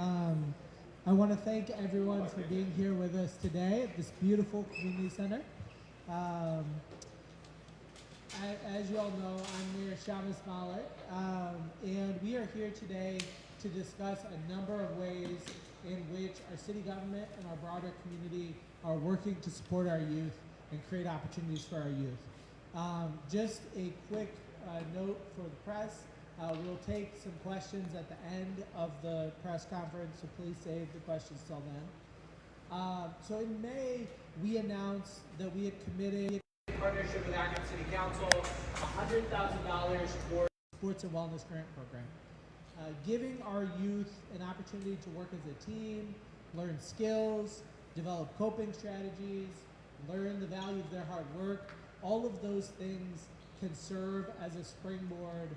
Um, I want to thank everyone for being here with us today at this beautiful community center. Um, as you all know, I'm Mayor Shamus Malek, and we are here today to discuss a number of ways in which our city government and our broader community are working to support our youth and create opportunities for our youth. Just a quick note for the press. We'll take some questions at the end of the press conference, so please save the questions till then. So in May, we announced that we had committed, in partnership with Akron City Council, $100,000 towards the Sports and Wellness Grant Program. Giving our youth an opportunity to work as a team, learn skills, develop coping strategies, learn the value of their hard work, all of those things can serve as a springboard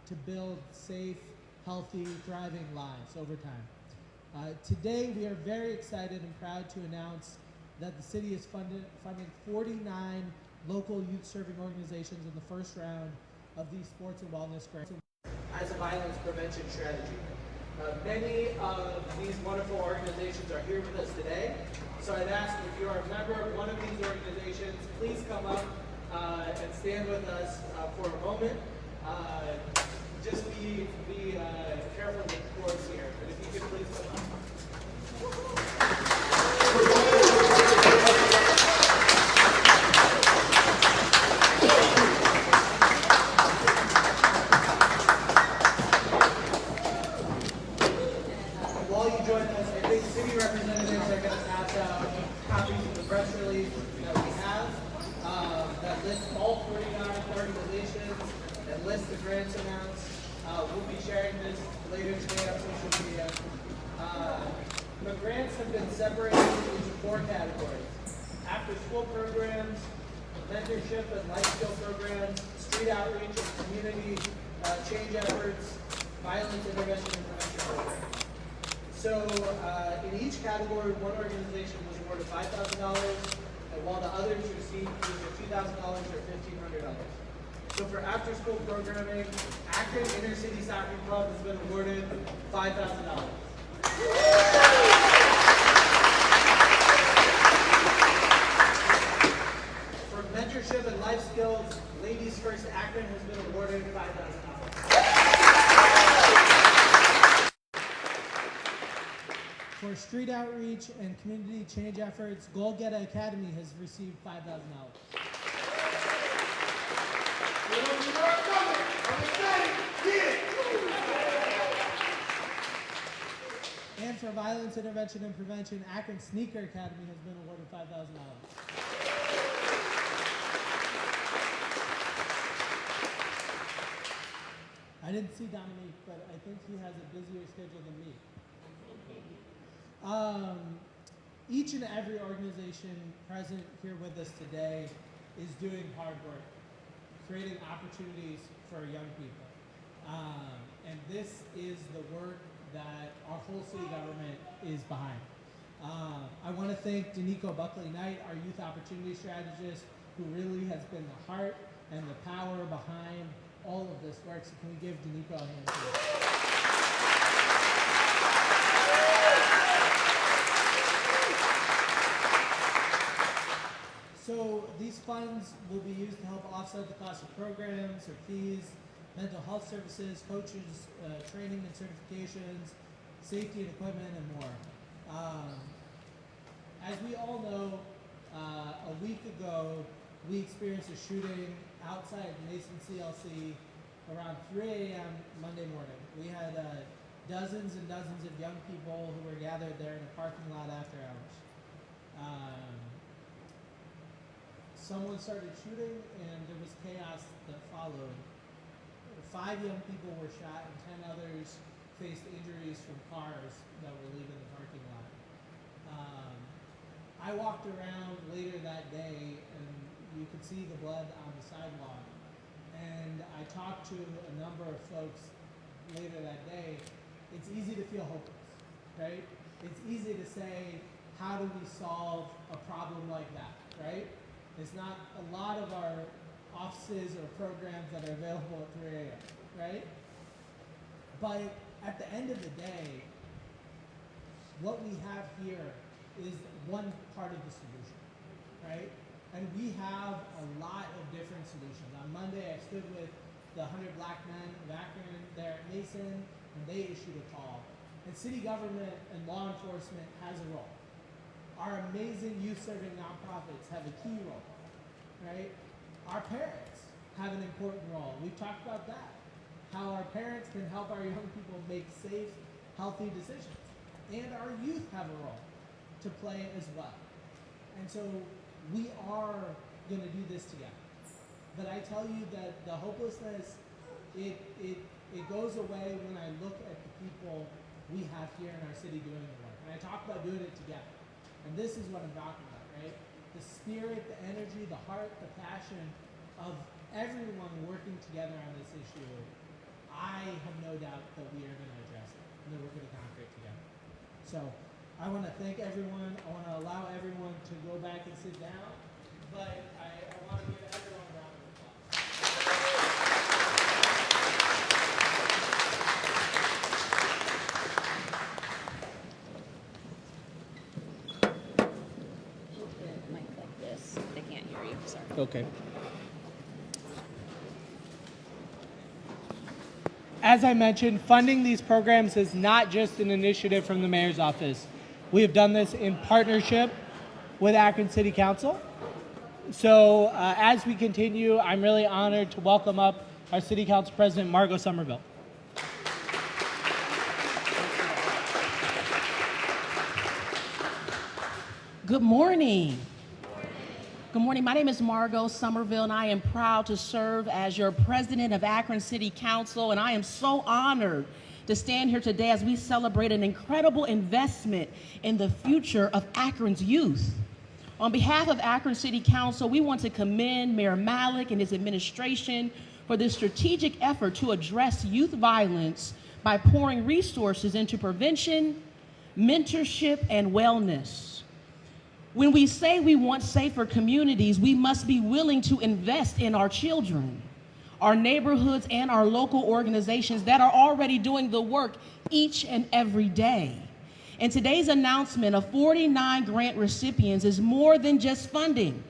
to build safe, healthy, thriving lives over time. Today, we are very excited and proud to announce that the city is funding 49 local youth-serving organizations in the first round of these sports and wellness grants as a violence prevention strategy. Many of these wonderful organizations are here with us today, so I'd ask if you are a member of one of these organizations, please come up and stand with us for a moment. Just be careful with the cords here, but if you could please come up. While you join us, I think city representatives are going to pass out copies of the press release that we have that lists all 49 organizations and lists the grants amounts. We'll be sharing this later today on social media. The grants have been separated into 4 categories: after-school programs, mentorship and life skill programs, street outreach and community change efforts, violence intervention and prevention programs. So in each category, one organization was awarded $5,000, and while the others received either $2,000 or $1,500. So for after-school programming, Akron Inner City Soccer Club has been awarded $5,000. For mentorship and life skills, Ladies First Akron has been awarded $5,000. For street outreach and community change efforts, Golgetta Academy has received $5,000. And for violence intervention and prevention, Akron Sneaker Academy has been awarded $5,000. I didn't see Dominique, but I think he has a busier schedule than me. Each and every organization present here with us today is doing hard work, creating opportunities for young people. And this is the work that our whole city government is behind. I want to thank Danico Buckley-Knight, our youth opportunity strategist, who really has been the heart and the power behind all of this work. So can we give Danico a hand, please? So these funds will be used to help offset the cost of programs or fees, mental health services, coaches, training and certifications, safety and equipment, and more. As we all know, a week ago, we experienced a shooting outside Mason CLC around 3 a.m. Monday morning. We had dozens and dozens of young people who were gathered there in a parking lot after hours. Someone started shooting, and there was chaos that followed. 5 young people were shot, and 10 others faced injuries from cars that were leaving the parking lot. I walked around later that day, and you could see the blood on the sidewalk. And I talked to a number of folks later that day. It's easy to feel hopeless, right? It's easy to say, how do we solve a problem like that, right? It's not a lot of our offices or programs that are available at 3 a.m., right? But at the end of the day, what we have here is one part of the solution, right? And we have a lot of different solutions. On Monday, I stood with the 100 Black men of Akron there at Mason, and they issued a call. And city government and law enforcement has a role. Our amazing youth-serving nonprofits have a key role, right? Our parents have an important role. We've talked about that, how our parents can help our young people make safe, healthy decisions. And our youth have a role to play as well. And so we are going to do this together. But I tell you that the hopelessness, it goes away when I look at the people we have here in our city doing the work. And I talk about doing it together. And this is what I'm talking about, right? The spirit, the energy, the heart, the passion of everyone working together on this issue. I have no doubt that we are going to address it and that we're going to conquer it together. So I want to thank everyone. I want to allow everyone to go back and sit down, but I want to give everyone a round of Mic like this. They can't hear you. Sorry. Okay. As I mentioned, funding these programs is not just an initiative from the mayor's office. We have done this in partnership with Akron City Council. So as we continue, I'm really honored to welcome up our City Council President, Margot Somerville. Good morning. Good morning. My name is Margot Somerville, and I am proud to serve as your president of Akron City Council, and I am so honored to stand here today as we celebrate an incredible investment in the future of Akron's youth. On behalf of Akron City Council, we want to commend Mayor Malik and his administration for this strategic effort to address youth violence by pouring resources into prevention, mentorship, and wellness. When we say we want safer communities, we must be willing to invest in our children, our neighborhoods, and our local organizations that are already doing the work each and every day. And today's announcement of 49 grant recipients is more than just funding.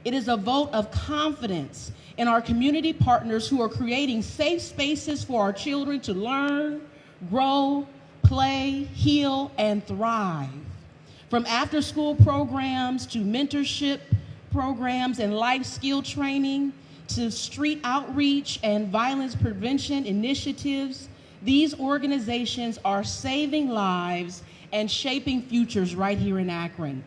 It is a vote of confidence in our community partners who are creating safe spaces for our children to learn, grow, play, heal, and thrive. From after-school programs to mentorship programs and life skill training to street outreach and violence prevention initiatives, these organizations are saving lives and shaping futures right here in Akron.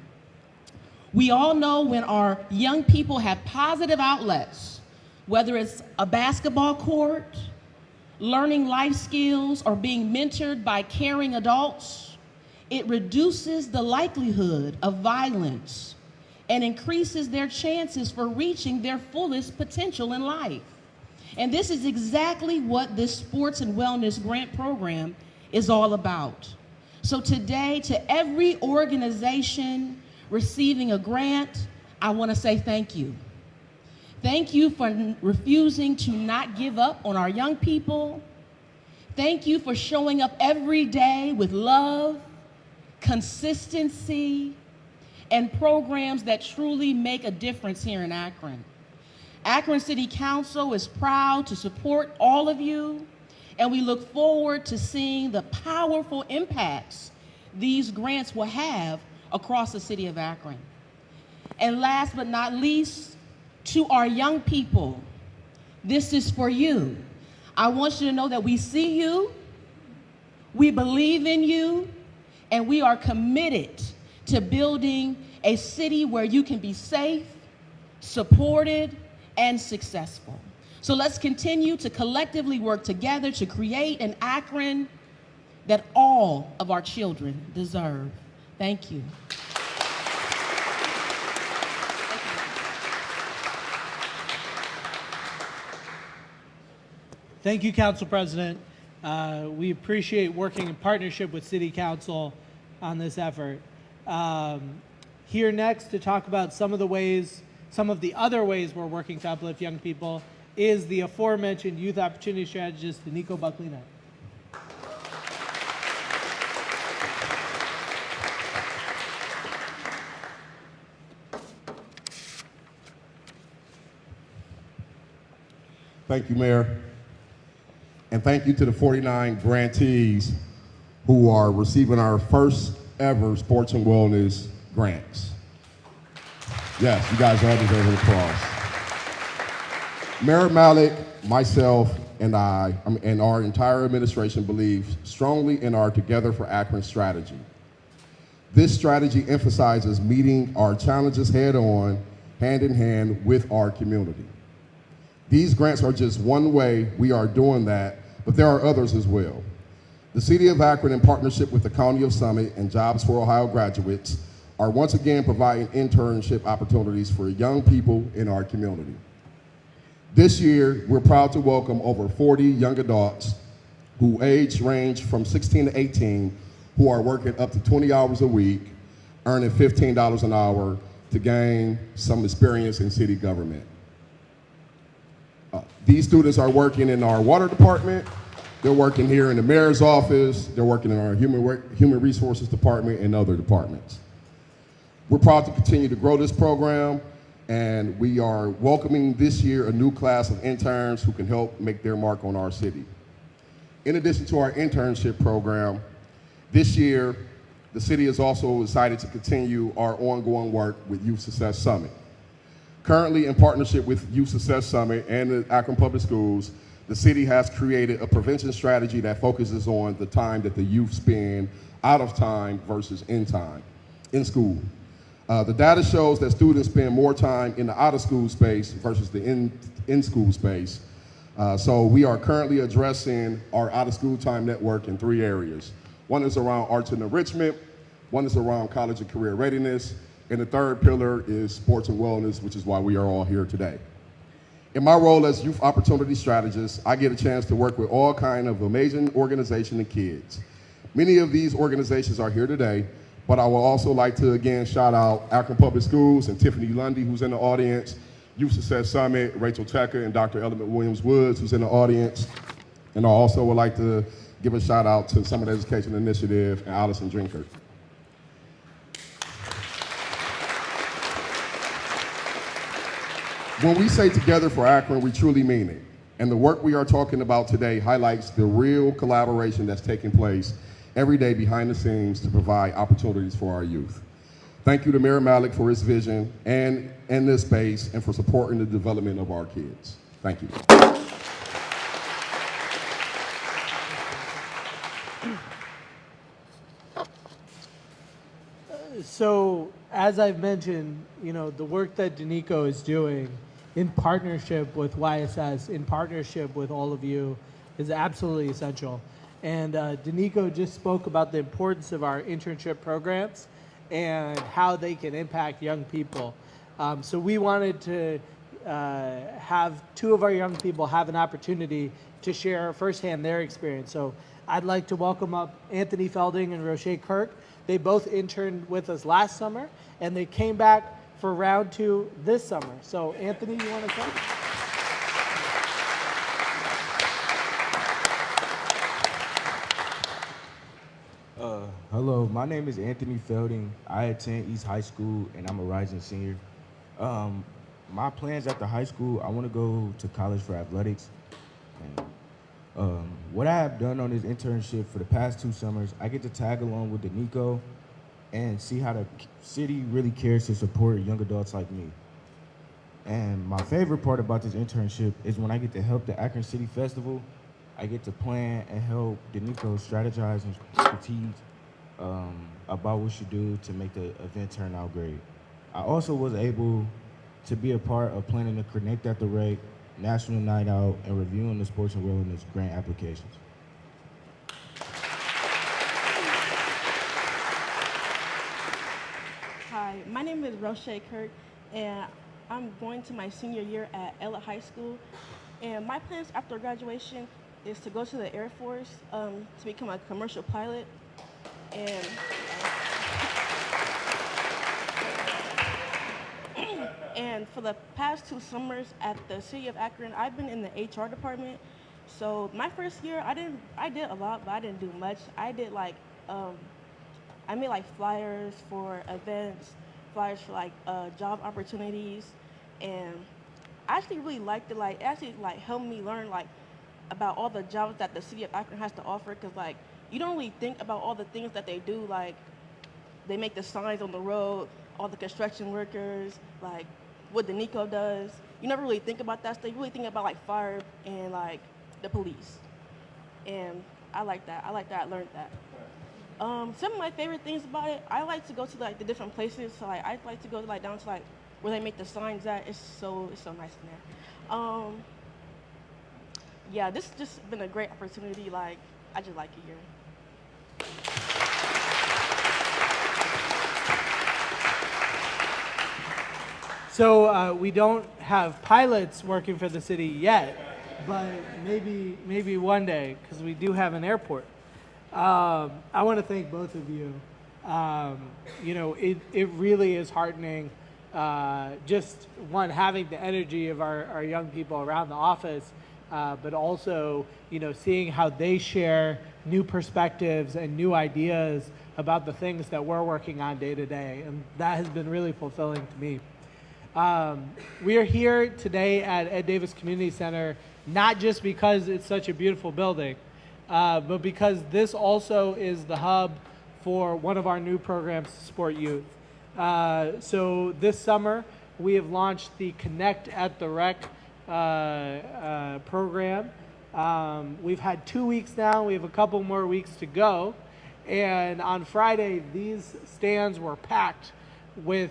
We all know when our young people have positive outlets, whether it's a basketball court, learning life skills, or being mentored by caring adults, it reduces the likelihood of violence and increases their chances for reaching their fullest potential in life. And this is exactly what this Sports and Wellness Grant Program is all about. So today, to every organization receiving a grant, I want to say thank you. Thank you for refusing to not give up on our young people. Thank you for showing up every day with love, consistency, and programs that truly make a difference here in Akron. Akron City Council is proud to support all of you, and we look forward to seeing the powerful impacts these grants will have across the city of Akron. And last but not least, to our young people, this is for you. I want you to know that we see you, we believe in you, and we are committed to building a city where you can be safe, supported, and successful. So let's continue to collectively work together to create an Akron that all of our children deserve. Thank you. Thank you, Council President. We appreciate working in partnership with City Council on this effort. Here next to talk about some of the other ways we're working to uplift young people is the aforementioned youth opportunity strategist, Nico Buckley-Knight. Thank you, Mayor. And thank you to the 49 grantees who are receiving our first ever sports and wellness grants. Yes, you guys all deserve an applause. Mayor Malik, myself, and and our entire administration believe strongly in our Together for Akron strategy. This strategy emphasizes meeting our challenges head on, hand in hand with our community. These grants are just one way we are doing that, but there are others as well. The City of Akron, in partnership with the County of Summit and Jobs for Ohio graduates, are once again providing internship opportunities for young people in our community. This year, we're proud to welcome over 40 young adults who age range from 16 to 18, who are working up to 20 hours a week, earning $15 an hour to gain some experience in city government. These students are working in our water department, they're working here in the mayor's office, they're working in our human resources department and other departments. We're proud to continue to grow this program, and we are welcoming this year a new class of interns who can help make their mark on our city. In addition to our internship program, this year, the city is also excited to continue our ongoing work with Youth Success Summit. Currently, in partnership with Youth Success Summit and the Akron Public Schools, the city has created a prevention strategy that focuses on the time that the youth spend out of time versus in school. The data shows that students spend more time in the out-of-school space versus the in-school space. So we are currently addressing our out-of-school time network in 3 areas. One is around arts and enrichment, one is around college and career readiness, and the third pillar is sports and wellness, which is why we are all here today. In my role as youth opportunity strategist, I get a chance to work with all kinds of amazing organizations and kids. Many of these organizations are here today, but I would also like to again shout out Akron Public Schools and Tiffany Lundy, who's in the audience, Youth Success Summit, Rachel Tucker, and Dr. Element Williams-Woods, who's in the audience. And I also would like to give a shout out to Summit Education Initiative and Allison Drinker. When we say Together for Akron, we truly mean it. And the work we are talking about today highlights the real collaboration that's taking place every day behind the scenes to provide opportunities for our youth. Thank you to Mayor Malik for his vision and this space and for supporting the development of our kids. Thank you. So, as I've mentioned, the work that Danico is doing in partnership with YSS, in partnership with all of you, is absolutely essential. And Danico just spoke about the importance of our internship programs and how they can impact young people. So we wanted to have 2 of our young people have an opportunity to share firsthand their experience. So I'd like to welcome up Anthony Felding and Roche Kirk. They both interned with us last summer, and they came back for round 2 this summer. So Anthony, you want to start? Hello, my name is Anthony Felding. I attend East High School, and I'm a rising senior. My plans after high school, I want to go to college for athletics. And, what I have done on this internship for the past 2 summers, I get to tag along with Danico and see how the city really cares to support young adults like me. And my favorite part about this internship is when I get to help the Akron City Festival. I get to plan and help Danico strategize and strategize about what we should do to make the event turn out great. I also was able to be a part of planning the Connect at the Rec National Night Out and reviewing the sports and wellness grant applications. Hi, my name is Roche Kirk, and I'm going to my senior year at Ella High School. And my plans after graduation is to go to the Air Force to become a commercial pilot. And for the past 2 summers at the City of Akron, I've been in the HR department. So my first year, I did a lot, but I didn't do much. I did I made flyers for events, flyers for job opportunities, and I actually really liked it. Like, it actually like helped me learn like about all the jobs that the city of Akron has to offer. Cause like you don't really think about all the things that they do. Like they make the signs on the road, all the construction workers, like what the NICO does. You never really think about that stuff. You really think about like fire and like the police. And I like that. I like that. I learned that. Some of my favorite things about it, I like to go to like the different places. So like I like to go like down to like where they make the signs at. It's so nice in there. Yeah, this has just been a great opportunity. Like I just like it here. So we don't have pilots working for the city yet, but maybe one day, because we do have an airport. I want to thank both of you. You know, it really is heartening, just one, having the energy of our young people around the office, but also, you know, seeing how they share new perspectives and new ideas about the things that we're working on day to day. And that has been really fulfilling to me. We are here today at Ed Davis Community Center, not just because it's such a beautiful building, but because this also is the hub for one of our new programs to support youth. So this summer, we have launched the Connect at the Rec program. We've had 2 weeks now. We have a couple more weeks to go. And on Friday, these stands were packed with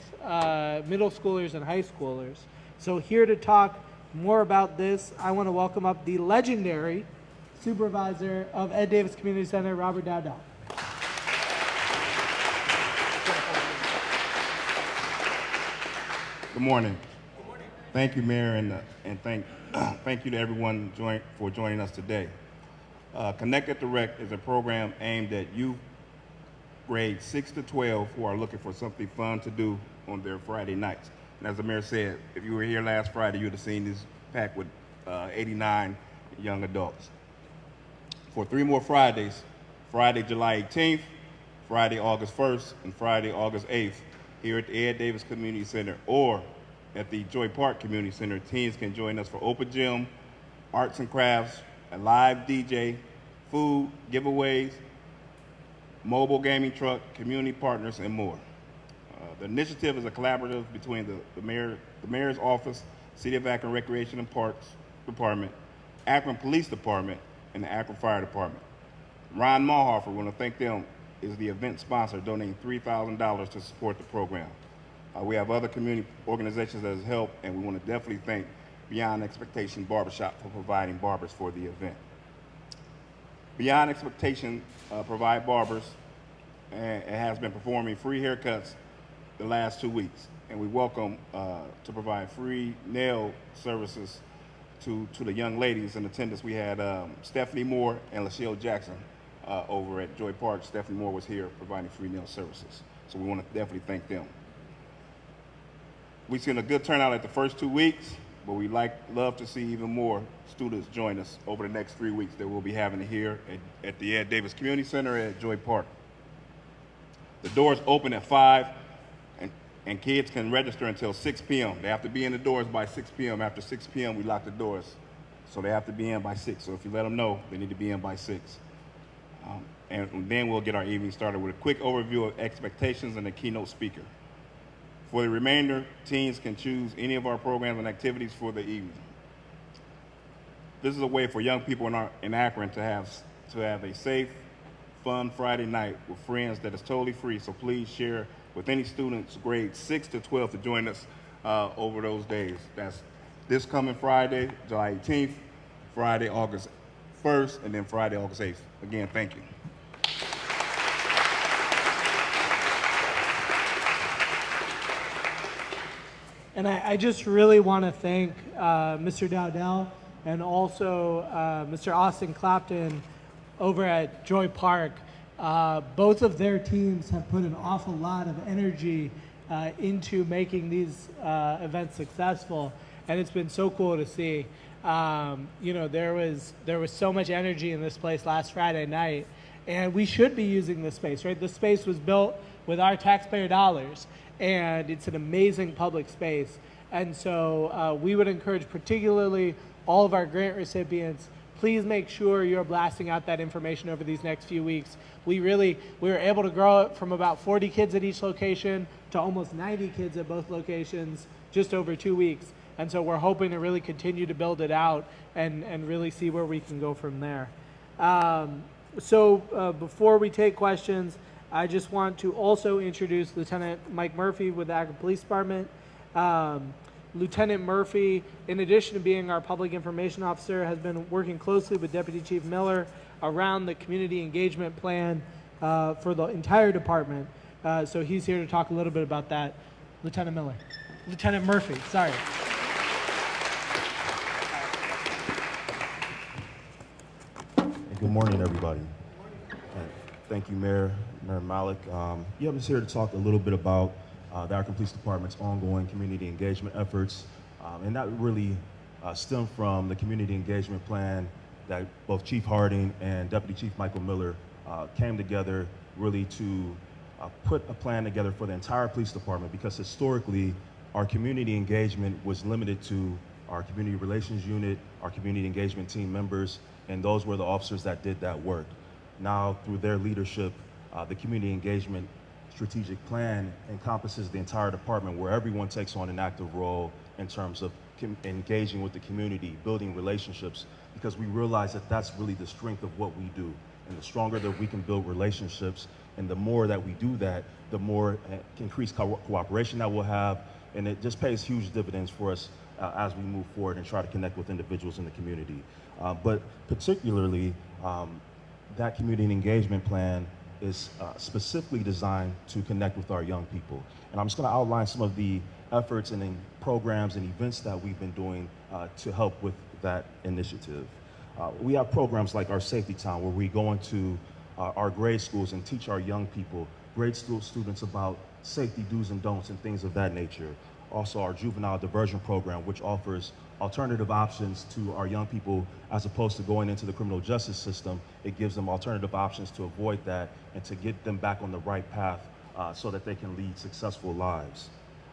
middle schoolers and high schoolers. So here to talk more about this, I want to welcome up the legendary supervisor of Ed Davis Community Center, Robert Dowdell. Good morning. Thank you, Mayor, and thank you to everyone for joining us today. Connect at the Rec is a program aimed at youth grades 6 to 12 who are looking for something fun to do on their Friday nights. And as the mayor said, if you were here last Friday, you would have seen this packed with 89 young adults. For 3 more Fridays, Friday, July 18th, Friday, August 1st, and Friday, August 8th, here at the Ed Davis Community Center or at the Joy Park Community Center, teens can join us for open gym, arts and crafts, a live DJ, food, giveaways, mobile gaming truck, community partners, and more. The initiative is a collaborative between the Mayor's Office, City of Akron Recreation and Parks Department, Akron Police Department, and the Akron Fire Department. Ron Malhofer, we want to thank them, is the event sponsor, donating $3,000 to support the program. We have other community organizations that has helped, and we want to definitely thank Beyond Expectation Barbershop for providing barbers for the event. Beyond Expectation provide barbers and has been performing free haircuts the last 2 weeks. And we welcome to provide free nail services to the young ladies in attendance. We had Stephanie Moore and LaShelle Jackson over at Joy Park. Stephanie Moore was here providing free nail services. So we want to definitely thank them. We've seen a good turnout at the first 2 weeks, but we'd love to see even more students join us over the next 3 weeks that we'll be having here at the Ed Davis Community Center at Joy Park. The doors open at 5, and kids can register until 6 p.m. They have to be in the doors by 6 p.m. After 6 p.m., we lock the doors. So they have to be in by 6. So if you let them know, they need to be in by 6. And then we'll get our evening started with a quick overview of expectations and a keynote speaker. For the remainder, teens can choose any of our programs and activities for the evening. This is a way for young people in Akron to have a safe, fun Friday night with friends that is totally free. So please share with any students grades 6 to 12 to join us over those days. That's this coming Friday, July 18th, Friday, August 1st, and then Friday, August 8th. Again, thank you. And I just really want to thank Mr. Dowdell and also Mr. Austin Clapton over at Joy Park. Both of their teams have put an awful lot of energy into making these events successful, and it's been so cool to see. You know, there was so much energy in this place last Friday night, and we should be using this space, right? This space was built with our taxpayer dollars, and it's an amazing public space. And so we would encourage particularly all of our grant recipients, please make sure you're blasting out that information over these next few weeks. We were able to grow it from about 40 kids at each location to almost 90 kids at both locations just over 2 weeks. And so we're hoping to really continue to build it out and really see where we can go from there. Before we take questions, I just want to also introduce Lieutenant Mike Murphy with the Akron Police Department. Lieutenant Murphy, in addition to being our public information officer, has been working closely with Deputy Chief Miller around the community engagement plan for the entire department. So he's here to talk a little bit about that. Lieutenant Murphy, sorry. Good morning, everybody. Thank you, Mayor Malik. I'm just here to talk a little bit about the Akron Police Department's ongoing community engagement efforts. And that really stemmed from the community engagement plan that both Chief Harding and Deputy Chief Michael Miller came together really to put a plan together for the entire police department, because historically our community engagement was limited to our community relations unit, our community engagement team members, and those were the officers that did that work. Now, through their leadership, the community engagement strategic plan encompasses the entire department, where everyone takes on an active role in terms of engaging with the community, building relationships, because we realize that that's really the strength of what we do. And the stronger that we can build relationships, and the more that we do that, the more increased cooperation that we'll have, and it just pays huge dividends for us as we move forward and try to connect with individuals in the community. But particularly, that community engagement plan is specifically designed to connect with our young people. And I'm just going to outline some of the efforts and programs and events that we've been doing to help with that initiative. We have programs like our Safety Town, where we go into our grade schools and teach our young people, grade school students, about safety do's and don'ts and things of that nature. Also, our Juvenile Diversion Program, which offers alternative options to our young people as opposed to going into the criminal justice system. It gives them alternative options to avoid that and to get them back on the right path so that they can lead successful lives.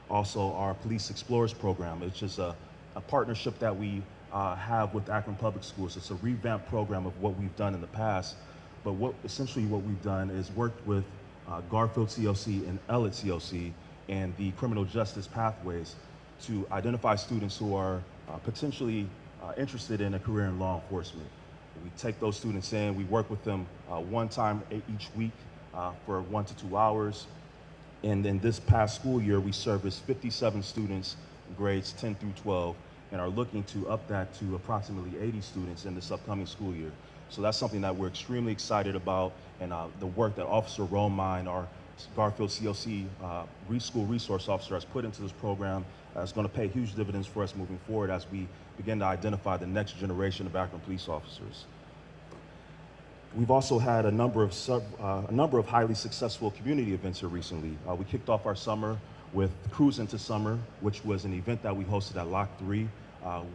Also, our Police Explorers Program, which is a partnership that we have with Akron Public Schools. It's a revamped program of what we've done in the past, but essentially what we've done is worked with Garfield COC and Ellet COC and the criminal justice pathways to identify students who are potentially interested in a career in law enforcement. We take those students in, we work with them one time each week for 1 to 2 hours. And in this past school year, we serviced 57 students in grades 10 through 12 and are looking to up that to approximately 80 students in this upcoming school year. So that's something that we're extremely excited about, and the work that Officer Romine, our Garfield COC school resource officer, has put into this program is going to pay huge dividends for us moving forward as we begin to identify the next generation of Akron police officers. We've also had a number of highly successful community events here recently. We kicked off our summer with Cruise into Summer, which was an event that we hosted at Lock 3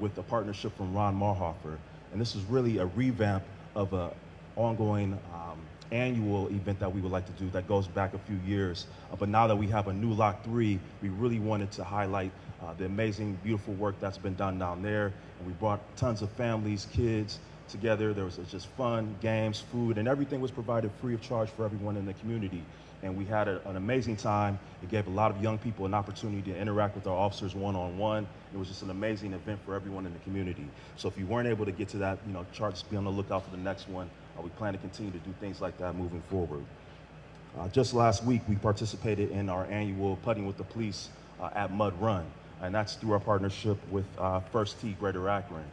with a partnership from Ron Marhofer. And this is really a revamp of an ongoing annual event that we would like to do that goes back a few years. But now that we have a new Lock 3, we really wanted to highlight the amazing, beautiful work that's been done down there. And we brought tons of families, kids together. There was just fun, games, food, and everything was provided free of charge for everyone in the community. And we had an amazing time. It gave a lot of young people an opportunity to interact with our officers one-on-one. It was just an amazing event for everyone in the community. So if you weren't able to get to that, chart, be on the lookout for the next one. We plan to continue to do things like that moving forward. Just last week, we participated in our annual Putting with the Police at Mud Run, and that's through our partnership with First Tee Greater Akron.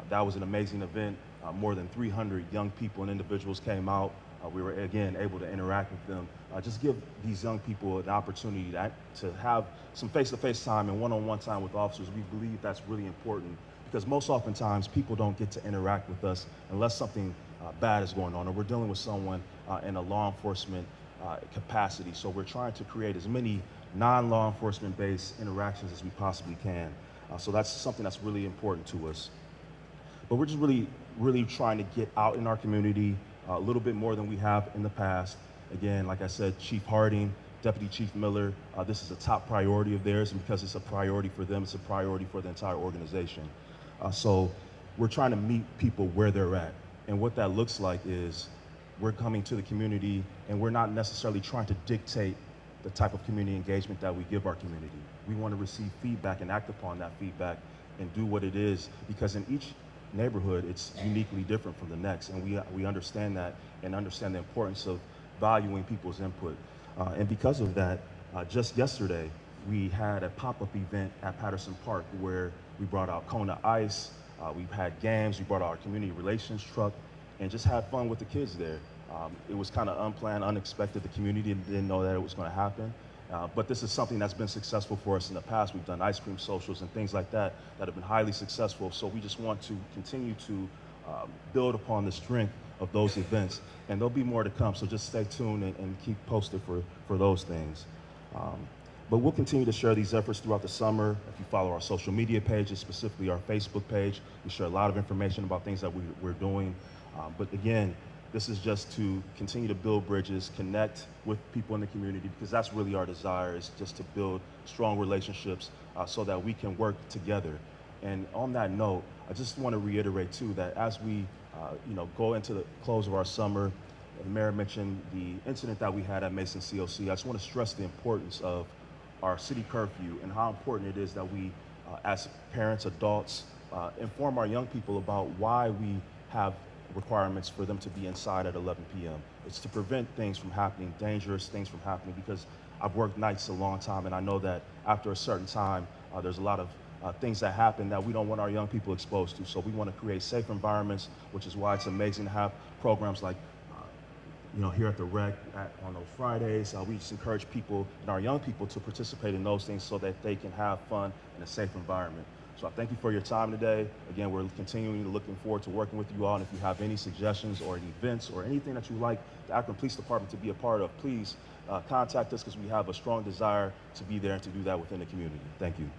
That was an amazing event. More than 300 young people and individuals came out. We were, again, able to interact with them. Just give these young people an opportunity to have some face-to-face time and one-on-one time with officers. We believe that's really important because most oftentimes people don't get to interact with us unless something bad is going on or we're dealing with someone in a law enforcement capacity. So we're trying to create as many non-law enforcement based interactions as we possibly can. So that's something that's really important to us. But we're just really trying to get out in our community a little bit more than we have in the past. Again, like I said, Chief Harding Deputy Chief Miller, this is a top priority of theirs, and because it's a priority for them, it's a priority for the entire organization. So we're trying to meet people where they're at. And what that looks like is we're coming to the community, and we're not necessarily trying to dictate the type of community engagement that we give our community. We want to receive feedback and act upon that feedback and do what it is, because in each neighborhood, it's uniquely different from the next, and we understand that and understand the importance of valuing people's input. And because of that, just yesterday, we had a pop-up event at Patterson Park where we brought out Kona Ice, we've had games, we brought out our community relations truck, and just had fun with the kids there. It was kind of unplanned, unexpected. The community didn't know that it was going to happen. But this is something that's been successful for us in the past. We've done ice cream socials and things like that that have been highly successful. So we just want to continue to build upon the strength of those events. And there'll be more to come, so just stay tuned and keep posted for those things. But we'll continue to share these efforts throughout the summer. If you follow our social media pages, specifically our Facebook page, we share a lot of information about things that we're doing. But again, this is just to continue to build bridges, connect with people in the community, because that's really our desire, is just to build strong relationships so that we can work together. And on that note, I just want to reiterate too that as we go into the close of our summer, the mayor mentioned the incident that we had at Mason COC. I just want to stress the importance of our city curfew and how important it is that we, as parents, adults, inform our young people about why we have requirements for them to be inside at 11 p.m. It's to prevent things from happening, dangerous things from happening, because I've worked nights a long time, and I know that after a certain time, there's a lot of things that happen that we don't want our young people exposed to. So we want to create safe environments, which is why it's amazing to have programs like here at the rec on those Fridays. We just encourage people and our young people to participate in those things so that they can have fun in a safe environment. So I thank you for your time today. Again, we're continuing to looking forward to working with you all. And if you have any suggestions or any events or anything that you'd like the Akron Police Department to be a part of, please contact us, because we have a strong desire to be there and to do that within the community. Thank you.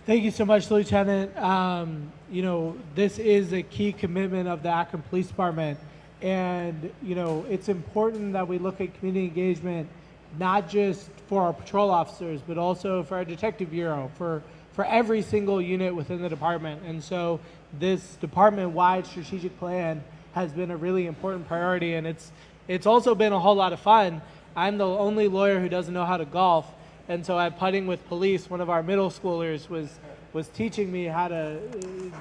Thank you so much, Lieutenant. This is a key commitment of the Akron Police Department. And, it's important that we look at community engagement, not just for our patrol officers, but also for our detective bureau, for every single unit within the department. And so this department-wide strategic plan has been a really important priority, and it's also been a whole lot of fun. I'm the only lawyer who doesn't know how to golf, and so at Putting with Police, one of our middle schoolers was teaching me how to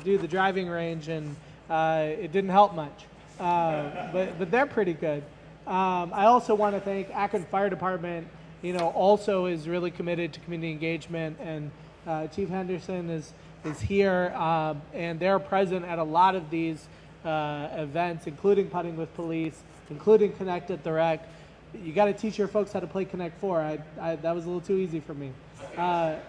do the driving range, and it didn't help much. But they're pretty good. I also want to thank Akron Fire Department, also is really committed to community engagement, and Chief Henderson is here, and they're present at a lot of these events, including Putting with Police, including Connect at the Rec. You got to teach your folks how to play Connect 4. That was a little too easy for me. But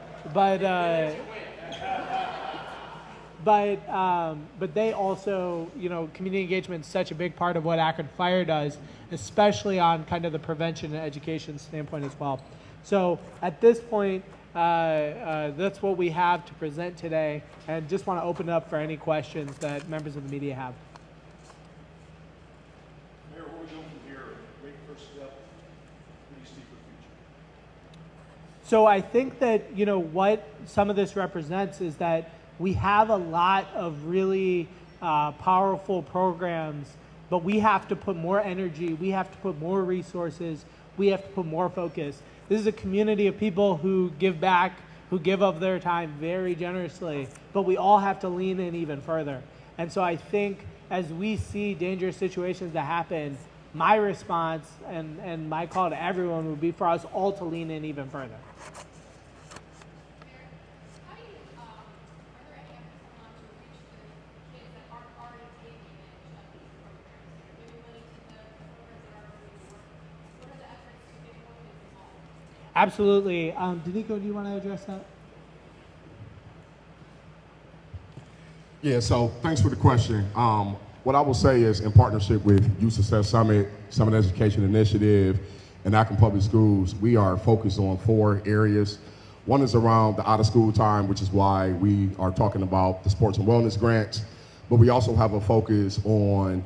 they also, community engagement is such a big part of what Akron Fire does, especially on kind of the prevention and education standpoint as well. So at this point, that's what we have to present today, and just want to open it up for any questions that members of the media have. Mayor, where we go from here? Great first step. What do you see for the future? So I think that, what some of this represents is that we have a lot of really powerful programs, but we have to put more energy, we have to put more resources, we have to put more focus. This is a community of people who give back, who give of their time very generously, but we all have to lean in even further. And so I think as we see dangerous situations that happen, my response and my call to everyone would be for us all to lean in even further. Absolutely. Danico, do you want to address that? Yeah, so thanks for the question. What I will say is, in partnership with Youth Success Summit, Summit Education Initiative, and Akron Public Schools, we are focused on 4 areas. One is around the out-of-school time, which is why we are talking about the sports and wellness grants. but we also have a focus on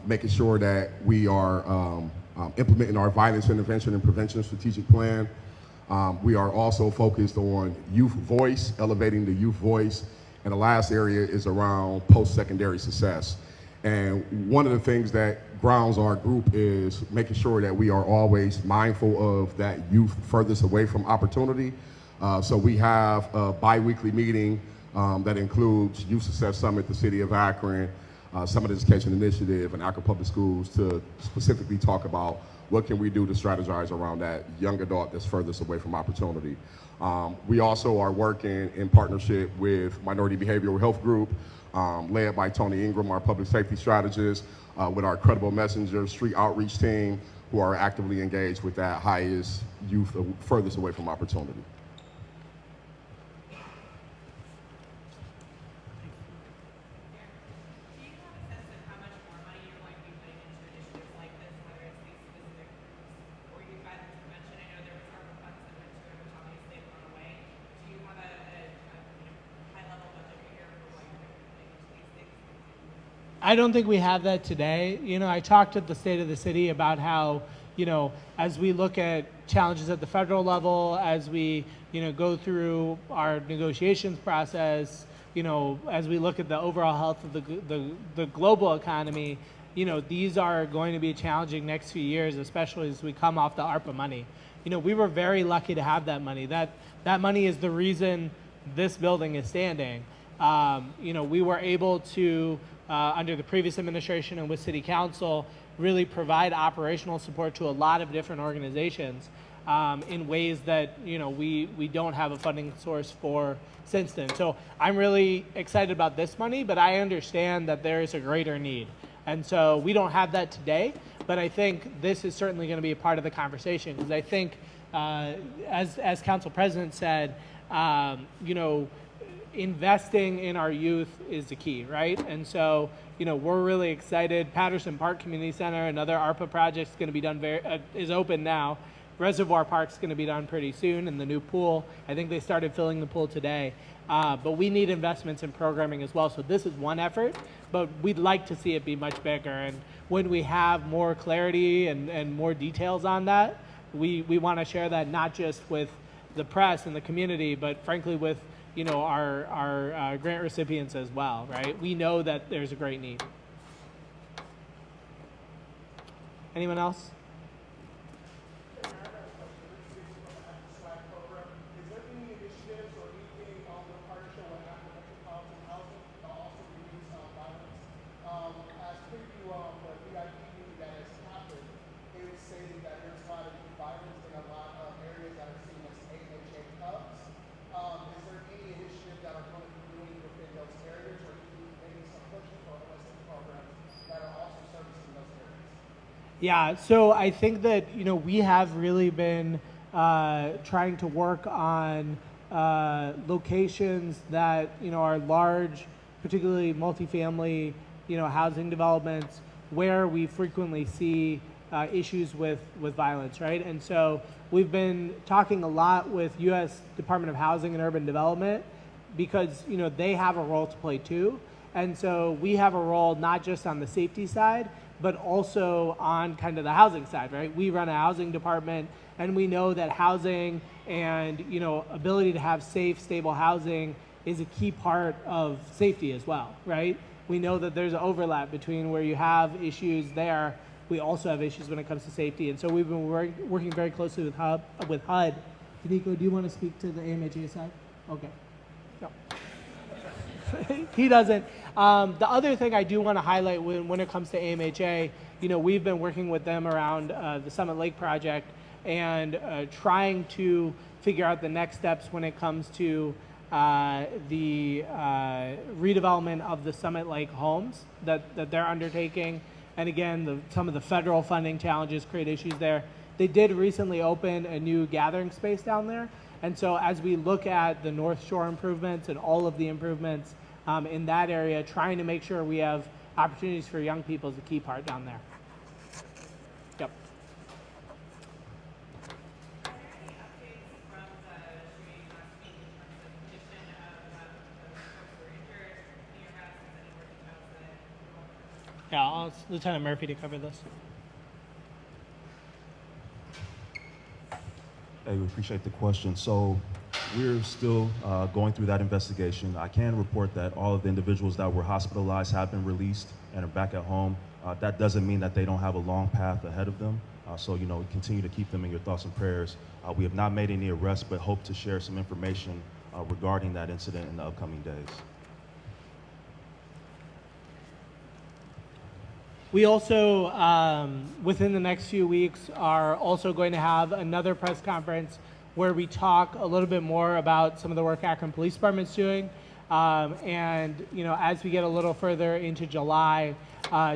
making sure that we are implementing our violence intervention and prevention strategic plan. We are also focused on youth voice, elevating the youth voice. And the last area is around post-secondary success. And one of the things that grounds our group is making sure that we are always mindful of that youth furthest away from opportunity. So we have a bi-weekly meeting that includes Youth Success Summit, the City of Akron, Summit Education Initiative, and Akron Public Schools to specifically talk about what can we do to strategize around that young adult that's furthest away from opportunity. We also are working in partnership with Minority Behavioral Health Group, led by Tony Ingram, our public safety strategist, with our Credible Messenger street outreach team, who are actively engaged with that highest youth furthest away from opportunity. I don't think we have that today. You know, I talked at the State of the City about how, you know, as we look at challenges at the federal level, as we, you know, go through our negotiations process, you know, as we look at the overall health of the global economy, you know, these are going to be challenging next few years, especially as we come off the ARPA money. You know, we were very lucky to have that money. That money is the reason this building is standing. You know, we were able to, under the previous administration and with City Council, really provide operational support to a lot of different organizations in ways that, you know, we don't have a funding source for since then. So I'm really excited about this money, but I understand that there is a greater need. And so we don't have that today, but I think this is certainly going to be a part of the conversation, because I think, as Council President said, you know, investing in our youth is the key, right? And so, you know, we're really excited. Patterson Park Community Center, another ARPA project, is going to be done is open now. Reservoir Park's going to be done pretty soon, and the new pool, I think they started filling the pool today. But we need investments in programming as well. So this is one effort, but we'd like to see it be much bigger. And when we have more clarity and more details on that, we want to share that not just with the press and the community, but frankly with, you know, our grant recipients as well, right? We know that there's a great need. Anyone else? Yeah, so I think that, you know, we have really been trying to work on locations that, you know, are large, particularly multifamily, you know, housing developments where we frequently see issues with violence, right? And so we've been talking a lot with U.S. Department of Housing and Urban Development, because, you know, they have a role to play too. And so we have a role not just on the safety side, but also on kind of the housing side, right? We run a housing department, and we know that housing and, you know, ability to have safe, stable housing is a key part of safety as well, right? We know that there's an overlap between where you have issues there. We also have issues when it comes to safety. And so we've been working very closely with HUD. Daniko, do you want to speak to the AMHA side? Okay. No. He doesn't. The other thing I do want to highlight when it comes to AMHA, you know, we've been working with them around the Summit Lake project and trying to figure out the next steps when it comes to the redevelopment of the Summit Lake homes that they're undertaking. And again, some of the federal funding challenges create issues there. They did recently open a new gathering space down there. And so as we look at the North Shore improvements and all of the improvements in that area, trying to make sure we have opportunities for young people is a key part down there. Yep. Yeah, I'll ask Lieutenant Murphy to cover this. Hey, we appreciate the question. So we're still going through that investigation. I can report that all of the individuals that were hospitalized have been released and are back at home. That doesn't mean that they don't have a long path ahead of them. So, you know, continue to keep them in your thoughts and prayers. We have not made any arrests, but hope to share some information regarding that incident in the upcoming days. We also, within the next few weeks, are also going to have another press conference where we talk a little bit more about some of the work Akron Police Department's doing. And, you know, as we get a little further into July,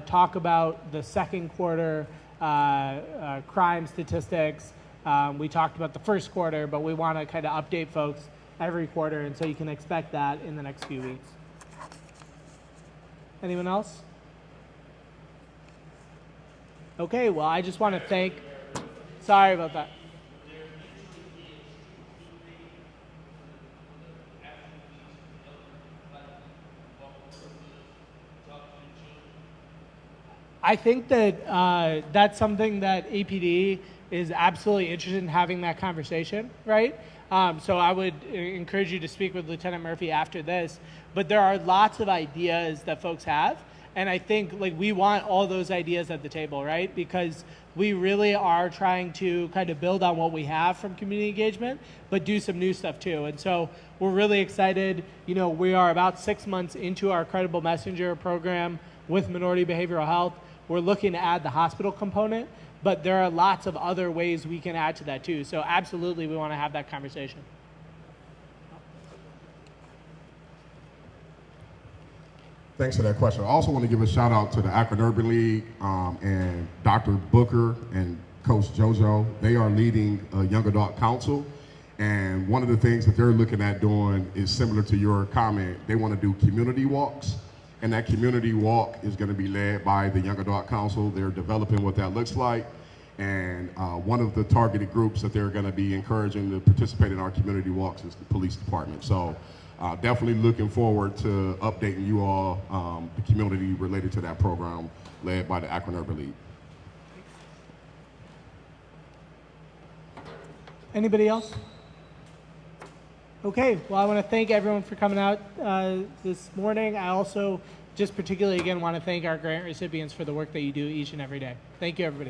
talk about the second quarter crime statistics. We talked about the first quarter, but we want to kind of update folks every quarter, and so you can expect that in the next few weeks. Anyone else? Okay, well, I just want to thank, sorry about that. I think that that's something that APD is absolutely interested in having that conversation, right? So I would encourage you to speak with Lieutenant Murphy after this. But there are lots of ideas that folks have. And I think like we want all those ideas at the table, right? Because we really are trying to kind of build on what we have from community engagement, but do some new stuff too. And so we're really excited. You know, we are about 6 months into our Credible Messenger program with Minority Behavioral Health. We're looking to add the hospital component, but there are lots of other ways we can add to that too. So absolutely, we want to have that conversation. Thanks for that question. I also want to give a shout out to the Akron Urban League and Dr. Booker and Coach JoJo. They are leading a Young Adult Council. And one of the things that they're looking at doing is similar to your comment. They want to do community walks. And that community walk is going to be led by the Young Adult Council. They're developing what that looks like. And one of the targeted groups that they're going to be encouraging to participate in our community walks is the police department. So definitely looking forward to updating you all, the community related to that program led by the Akron Urban League. Anybody else? Okay, well, I want to thank everyone for coming out this morning. I also just particularly, again, want to thank our grant recipients for the work that you do each and every day. Thank you, everybody.